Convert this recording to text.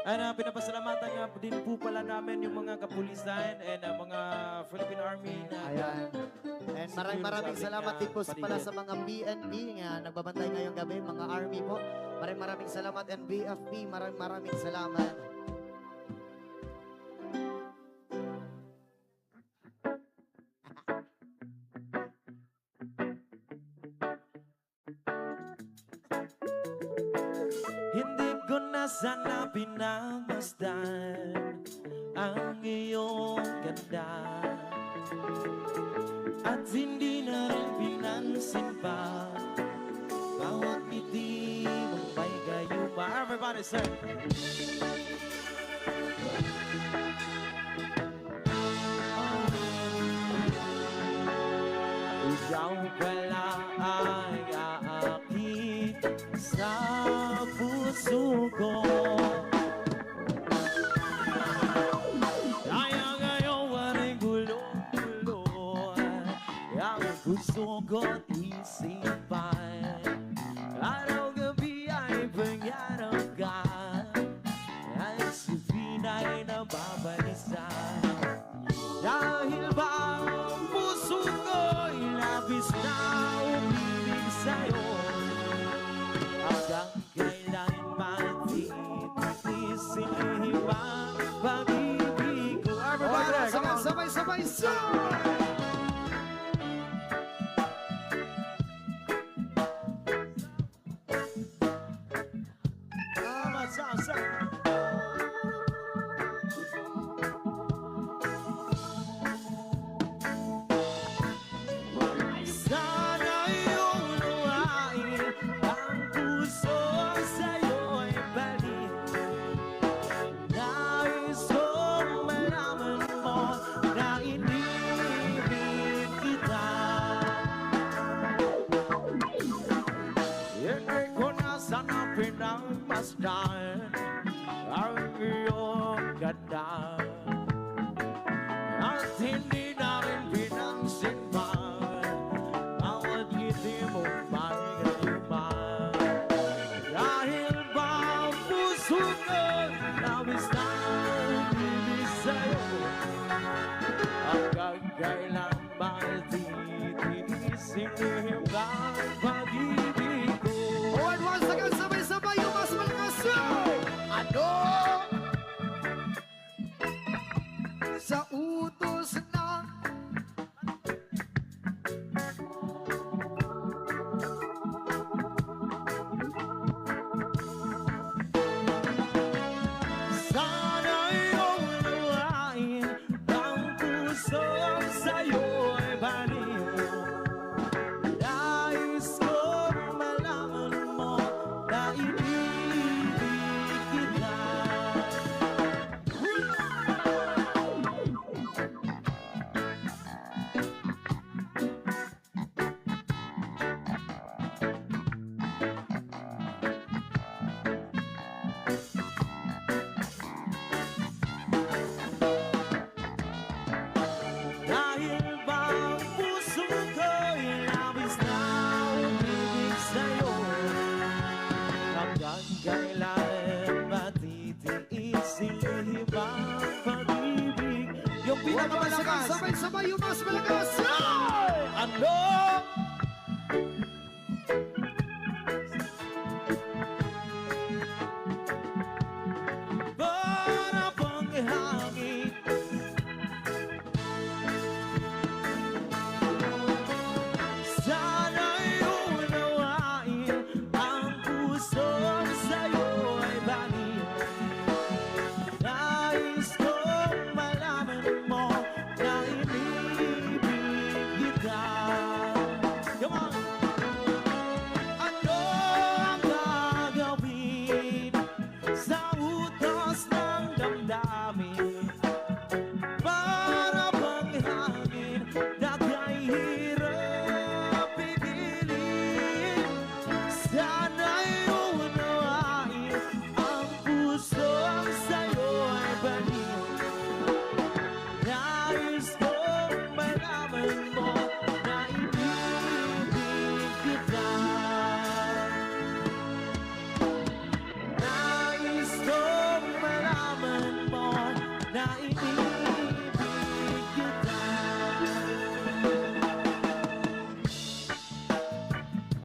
And pinapasalamatan nga din po pala namin yung mga kapulisan and mga Philippine Army na Ayan. And maraming salamat din po pala sa mga PNP nga nagbabantay ngayong gabi, mga Army po. Maraming salamat and BFP, maraming salamat. hindi ko na sana pinagmasdan ang iyong ganda at hindi na rin pinansin pa bawat ngiti mong may gayuma. Everybody say ikaw pala ay aakit sa puso ko. Kaya ngayon waring gulo-gulo ang puso ko't isipan. Araw-gabi ay pangarap ka at sabihin ay nababalisan. Dahil ba ang puso ko'y labis na umibig sa'yo, hanggang kailan matitiisin ang pag-ibig ko. Everybody, come on! Sabay! Sana iyong luhain ang puso sa'yo'y balik. Nais kong malaman mo na inibig kita. Hindi ko na sana pinagmasdan ang iyong ganda at hindi na rin pinansin pa bawat ngiti mong may gayuma. Dahil ba ang puso ko labis na umibig sa'yo, hanggang kailan ba titiisin ang pag-ibig ko? And once again, sabay-sabay yung mas malakas. Ano? Sa utos na Sana iyong luhain ang puso sa'yo'y baliw. Nais kong malaman mo na inibig kita. Dahil ba ang puso ko'y labis na umibig sa'yo, hanggang kailan matitiisin ang pag-ibig? Yung pinakamalakas! sabay-sabay yung mas malakas.